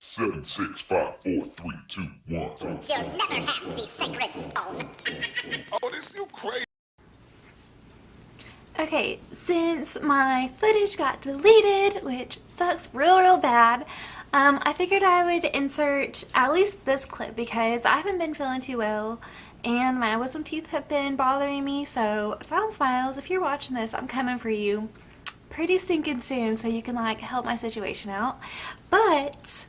7, 6, 5, 4, 3, 2, 1. You'll never have the sacred stone. Oh, this you crazy. Okay, since my footage got deleted, which sucks real bad, I figured I would insert at least this clip because I haven't been feeling too well and my wisdom teeth have been bothering me. So Silent Smiles, if you're watching this, I'm coming for you pretty stinking soon so you can like help my situation out. But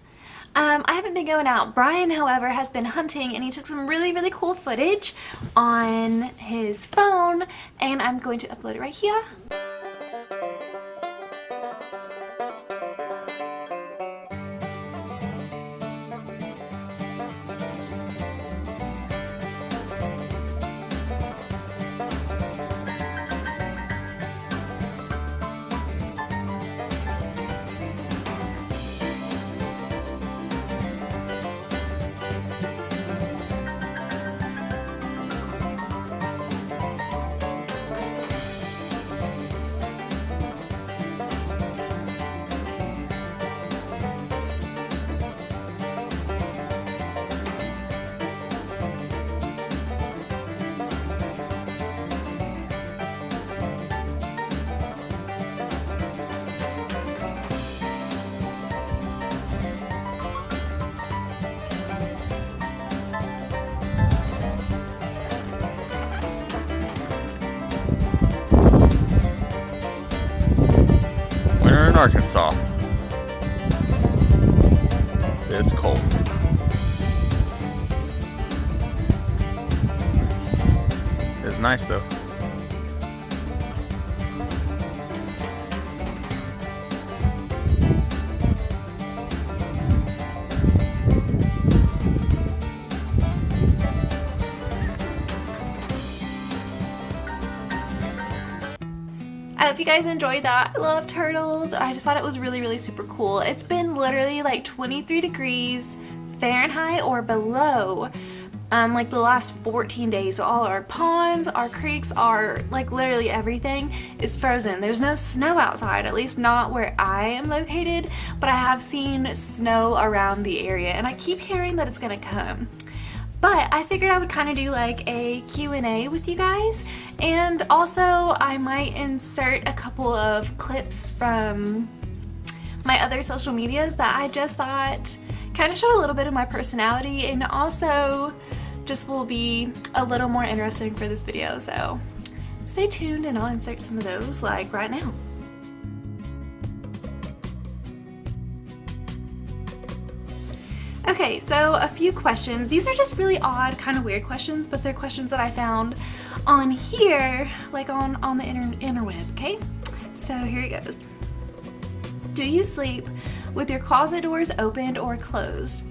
I haven't been going out. Brian, however, has been hunting and he took some really cool footage on his phone and I'm going to upload it right here. Winter in Arkansas. It's cold. It's nice though. I hope you guys enjoyed that. I love turtles. I just thought it was really super cool. It's been literally like 23 degrees Fahrenheit or below like the last 14 days. So all our ponds, our creeks, like literally everything is frozen. There's no snow outside, at least not where I am located, but I have seen snow around the area and I keep hearing that it's gonna come. But I figured I would kind of do like a Q&A with you guys, and also I might insert a couple of clips from my other social medias that I just thought kind of showed a little bit of my personality and also just will be a little more interesting for this video. So stay tuned and I'll insert some of those like right now. Okay, so a few questions. These are just really odd, kind of weird questions, but they're questions that I found on here, like on the interweb, okay? So here it goes. Do you sleep with your closet doors opened or closed?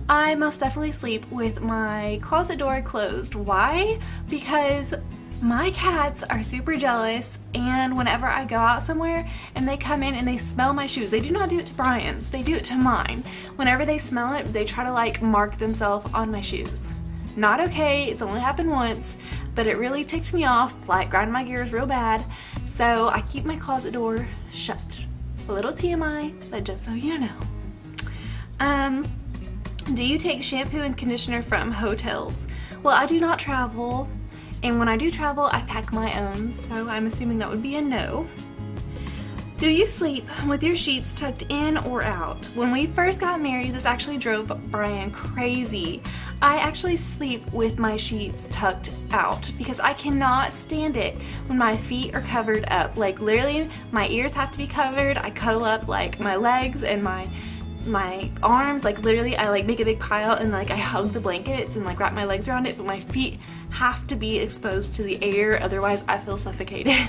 I most definitely sleep with my closet door closed. Why? Because my cats are super jealous, and whenever I go out somewhere and they come in and they smell my shoes, they do not do it to Brian's, they do it to mine. Whenever they smell it, they try to like mark themselves on my shoes. Not okay, it's only happened once, but it really ticked me off, like grinding my gears real bad. So I keep my closet door shut. A little TMI, but just so you know. Do you take shampoo and conditioner from hotels? Well, I do not travel. And when I do travel, I pack my own, so I'm assuming that would be a no. Do you sleep with your sheets tucked in or out? When we first got married, this actually drove Brian crazy. I actually sleep with my sheets tucked out because I cannot stand it when my feet are covered up. Like literally, my ears have to be covered. I cuddle up like my legs and my arms, like literally I like make a big pile and like I hug the blankets and like wrap my legs around it, but my feet have to be exposed to the air, otherwise I feel suffocated.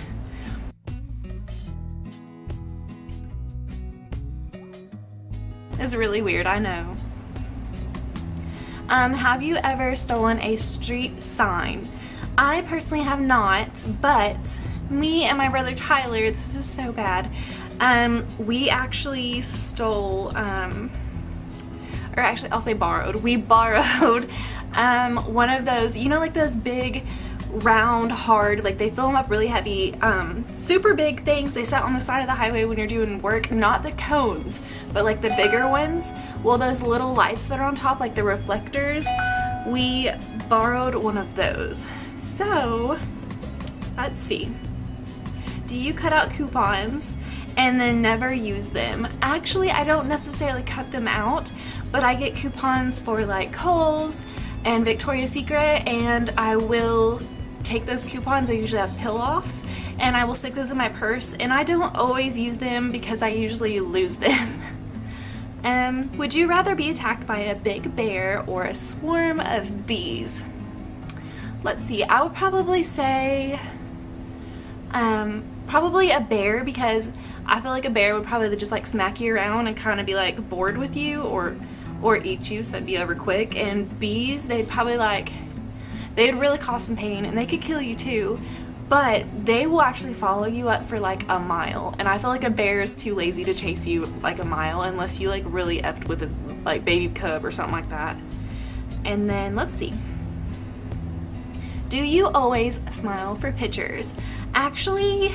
It's really weird, I know. Have you ever stolen a street sign? I personally have not, but me and my brother Tyler, this is so bad, we actually stole, or actually I'll say borrowed. We borrowed one of those, you know, like those big round, hard, like they fill them up really heavy, super big things they set on the side of the highway when you're doing work, not the cones, but like the bigger ones. Well, those little lights that are on top, like the reflectors, we borrowed one of those. So, let's see. Do you cut out coupons and then never use them? Actually, I don't necessarily cut them out, but I get coupons for like Kohl's and Victoria's Secret, and I will take those coupons. I usually have pill-offs, and I will stick those in my purse, and I don't always use them because I usually lose them. Would you rather be attacked by a big bear or a swarm of bees? Let's see, I would probably say probably a bear, because I feel like a bear would probably just like smack you around and kind of be like bored with you, or eat you, so it'd be over quick. And bees, they'd really cause some pain, and they could kill you too, but they will actually follow you up for like a mile, and I feel like a bear is too lazy to chase you like a mile unless you like really effed with a like baby cub or something like that. And then let's see. Do you always smile for pictures? Actually,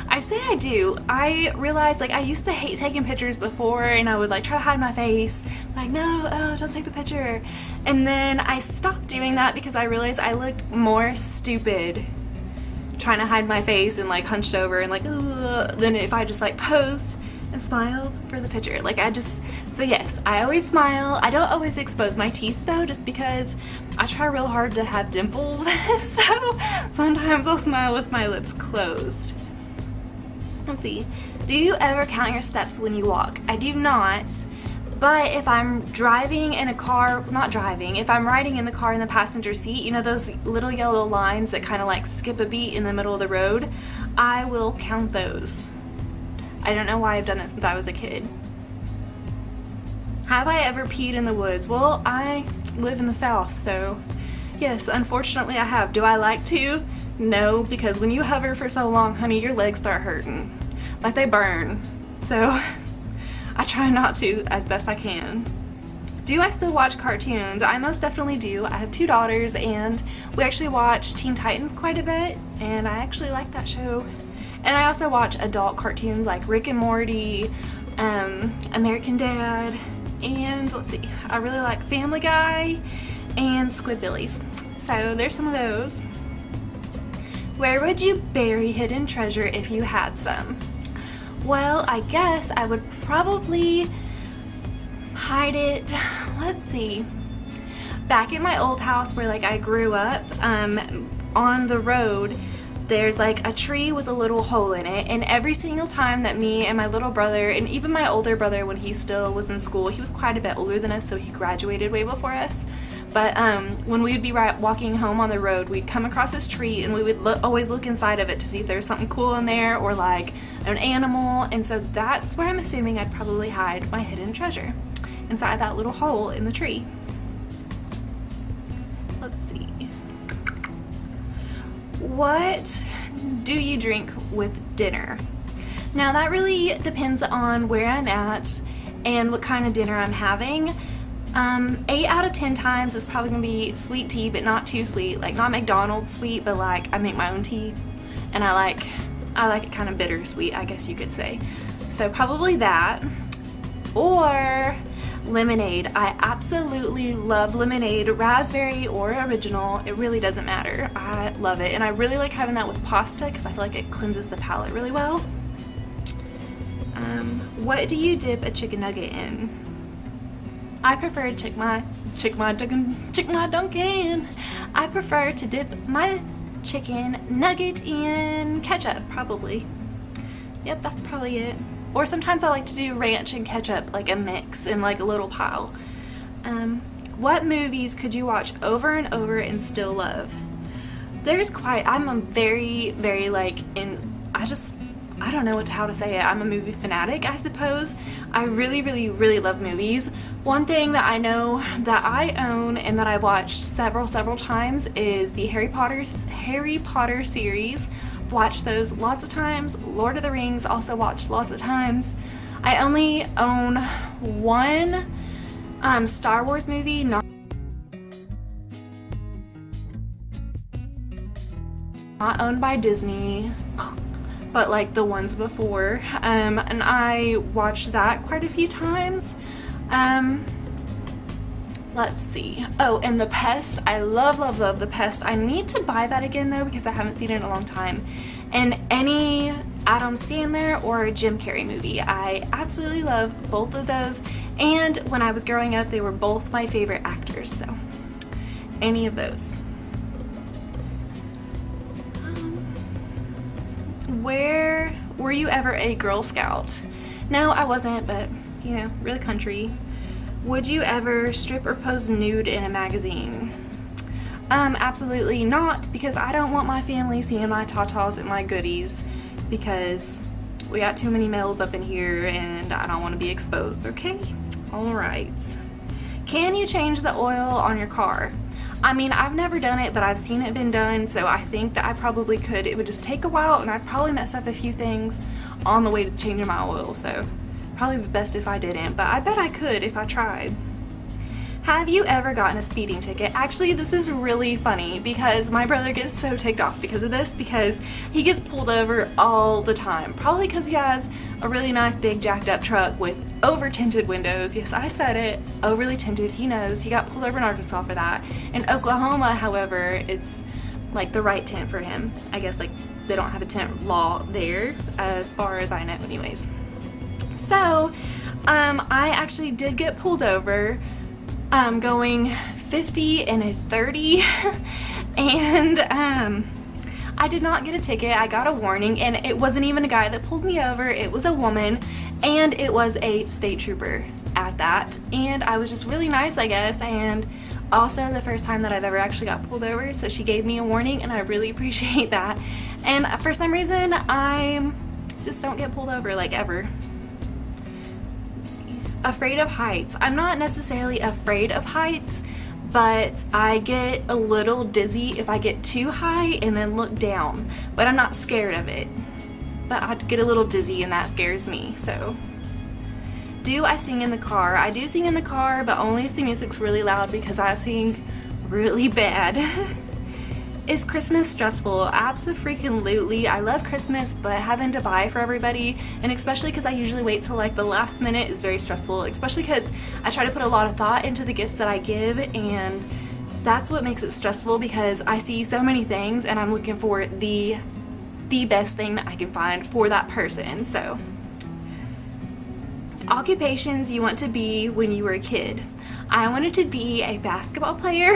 I say I do. I realized, like, I used to hate taking pictures before, and I would like try to hide my face, like, no, oh, don't take the picture. And then I stopped doing that because I realized I looked more stupid trying to hide my face and like hunched over and like, ugh, than if I just like posed and smiled for the picture. Like so yes, I always smile. I don't always expose my teeth though, just because I try real hard to have dimples. So sometimes I'll smile with my lips closed. Let's see. Do you ever count your steps when you walk? I do not. But if I'm driving in a car, if I'm riding in the car in the passenger seat, you know those little yellow lines that kind of like skip a beat in the middle of the road, I will count those. I don't know why I've done it since I was a kid. Have I ever peed in the woods? Well, I live in the South, so yes, unfortunately I have. Do I like to? No, because when you hover for so long, honey, your legs start hurting. Like they burn. So I try not to as best I can. Do I still watch cartoons? I most definitely do. I have 2 daughters, and we actually watch Teen Titans quite a bit, and I actually like that show. And I also watch adult cartoons like Rick and Morty, American Dad, and let's see, I really like Family Guy and Squidbillies. So there's some of those. Where would you bury hidden treasure if you had some? Well, I guess I would probably hide it, let's see, back in my old house where like I grew up, on the road, there's like a tree with a little hole in it, and every single time that me and my little brother, and even my older brother when he still was in school, he was quite a bit older than us, so he graduated way before us, but when we would be walking home on the road, we'd come across this tree, and we would always look inside of it to see if there's something cool in there, or like an animal, and so that's where I'm assuming I'd probably hide my hidden treasure, inside that little hole in the tree. Let's see. What do you drink with dinner? Now that really depends on where I'm at and what kind of dinner I'm having. 8 out of 10 times it's probably gonna be sweet tea, but not too sweet, like not McDonald's sweet, but like I make my own tea, and I like it kind of bittersweet, I guess you could say. So probably that, or lemonade. I absolutely love lemonade, raspberry or original, it really doesn't matter. I love it, and I really like having that with pasta because I feel like it cleanses the palate really well. What do you dip a chicken nugget in? I prefer to Dunkin'. I prefer to dip my chicken nugget in ketchup, probably. Yep, that's probably it. Or sometimes I like to do ranch and ketchup, like a mix in like a little pile. What movies could you watch over and over and still love? I'm a very, very like, I don't know how to say it. I'm a movie fanatic, I suppose. I really, really, really love movies. One thing that I know that I own and that I've watched several times is the Harry Potter series. Watched those lots of times. Lord of the Rings also watched lots of times. I only own one Star Wars movie, not not owned by Disney, but like the ones before, and I watched that quite a few times. Let's see. Oh, and The Pest. I love The Pest. I need to buy that again though because I haven't seen it in a long time. And any Adam Sandler or Jim Carrey movie. I absolutely love both of those. And when I was growing up, they were both my favorite actors. So any of those. Were you ever a Girl Scout? No, I wasn't, but you know, really country. Would you ever strip or pose nude in a magazine? Absolutely not, because I don't want my family seeing my tatas and my goodies, because we got too many males up in here and I don't want to be exposed, okay? Alright. Can you change the oil on your car? I mean, I've never done it, but I've seen it been done, so I think that I probably could. It would just take a while, and I'd probably mess up a few things on the way to changing my oil, so probably be best if I didn't, but I bet I could if I tried. Have you ever gotten a speeding ticket? Actually, this is really funny because my brother gets so ticked off because of this, because he gets pulled over all the time. Probably because he has a really nice big jacked up truck with over tinted windows. Yes, I said it, overly tinted. He knows. He got pulled over in Arkansas for that. In Oklahoma, however, it's like the right tint for him. I guess like they don't have a tint law there as far as I know anyways. So, I actually did get pulled over going 50 and a 30 and I did not get a ticket. I got a warning, and it wasn't even a guy that pulled me over. It was a woman, and it was a state trooper at that, and I was just really nice, I guess, and also the first time that I've ever actually got pulled over, so she gave me a warning, and I really appreciate that. And for some reason I just don't get pulled over like ever. Afraid of heights. I'm not necessarily afraid of heights, but I get a little dizzy if I get too high and then look down, but I'm not scared of it, but I get a little dizzy and that scares me. So do I sing in the car? I do sing in the car, but only if the music's really loud, because I sing really bad. Is Christmas stressful? Abso-freaking-lutely. I love Christmas, but having to buy for everybody, and especially because I usually wait till like the last minute, is very stressful, especially because I try to put a lot of thought into the gifts that I give, and that's what makes it stressful, because I see so many things and I'm looking for the best thing that I can find for that person. So, occupations you want to be when you were a kid. I wanted to be a basketball player,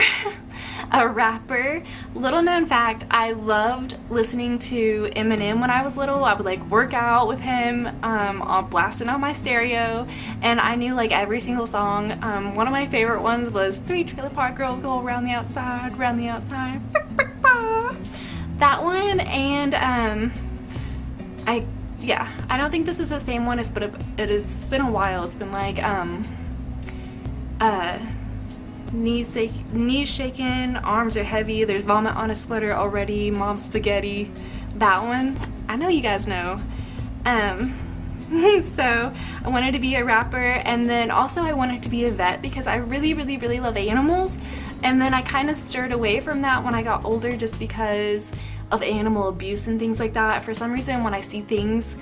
a rapper. Little known fact, I loved listening to Eminem when I was little. I would like work out with him, I'll blast it on my stereo, and I knew like every single song. One of my favorite ones was 3 Trailer Park Girls Go Around the Outside, Round the Outside. That one, and I don't think this is the same one. It's been a while. It's been like knees shaking, arms are heavy, there's vomit on a sweater already, mom's spaghetti. That one, I know you guys know. So I wanted to be a rapper, and then also I wanted to be a vet because I really love animals, and then I kind of stirred away from that when I got older just because of animal abuse and things like that. For some reason, when I see things,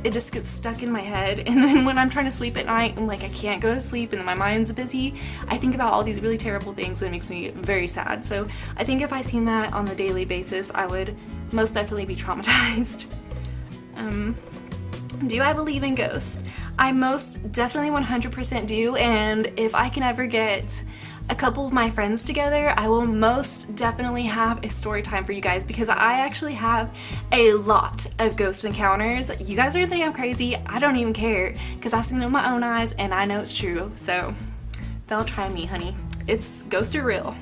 it just gets stuck in my head, and then when I'm trying to sleep at night and like I can't go to sleep and then my mind's busy, I think about all these really terrible things, and it makes me very sad. So I think if I seen that on a daily basis, I would most definitely be traumatized. Do I believe in ghosts? I most definitely 100% do, and if I can ever get a couple of my friends together, I will most definitely have a story time for you guys, because I actually have a lot of ghost encounters. You guys are gonna think I'm crazy. I don't even care, because I've seen it with my own eyes and I know it's true. So don't try me, honey. Ghosts are real.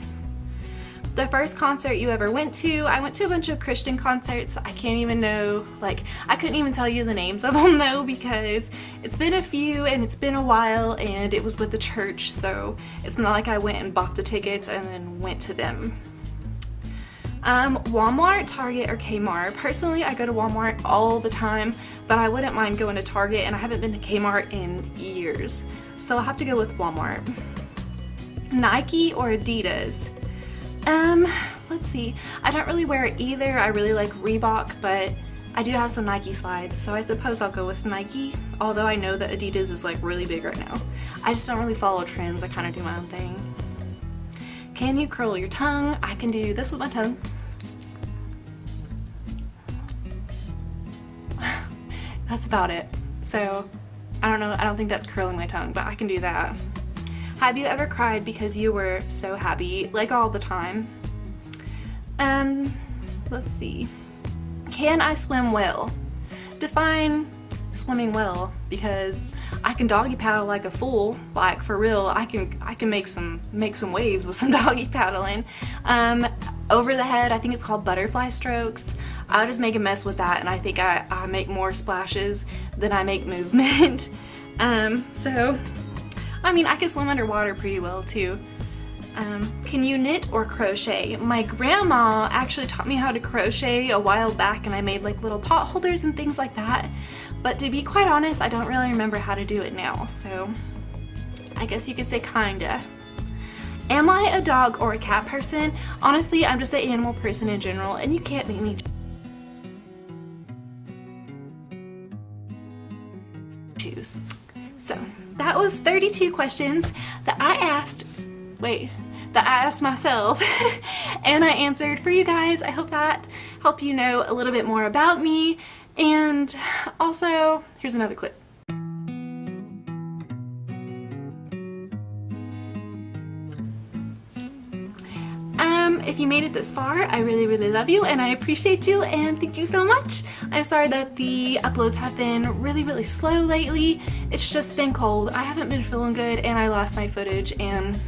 The first concert you ever went to? I went to a bunch of Christian concerts. I can't even know, like, I couldn't even tell you the names of them though, because it's been a few and it's been a while, and it was with the church, so it's not like I went and bought the tickets and then went to them. Walmart, Target, or Kmart? Personally, I go to Walmart all the time, but I wouldn't mind going to Target, and I haven't been to Kmart in years, so I'll have to go with Walmart. Nike or Adidas? let's see. I don't really wear it either. I really like Reebok, but I do have some Nike slides, so I suppose I'll go with Nike, although I know that Adidas is like really big right now. I just don't really follow trends. I kind of do my own thing. Can you curl your tongue? I can do this with my tongue. That's about it. So I don't know, I don't think that's curling my tongue, but I can do that. Have you ever cried because you were so happy? Like all the time. Let's see. Can I swim well? Define swimming well, because I can doggy paddle like a fool, like for real. I can make some waves with some doggy paddling. Over the head, I think it's called butterfly strokes. I'll just make a mess with that, and I think I make more splashes than I make movement. So, I mean, I can swim underwater pretty well too. Can you knit or crochet? My grandma actually taught me how to crochet a while back, and I made like little pot holders and things like that. But to be quite honest, I don't really remember how to do it now, so I guess you could say kinda. Am I a dog or a cat person? Honestly, I'm just an animal person in general, and you can't make me choose. So that was 32 questions that I asked myself and I answered for you guys. I hope that helped you know a little bit more about me. And also, here's another clip. If you made it this far, I really, really love you and I appreciate you and thank you so much. I'm sorry that the uploads have been really, really slow lately. It's just been cold. I haven't been feeling good and I lost my footage and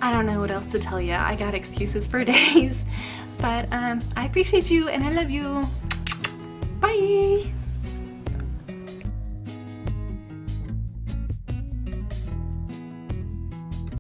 I don't know what else to tell you. I got excuses for days. But I appreciate you and I love you. Bye!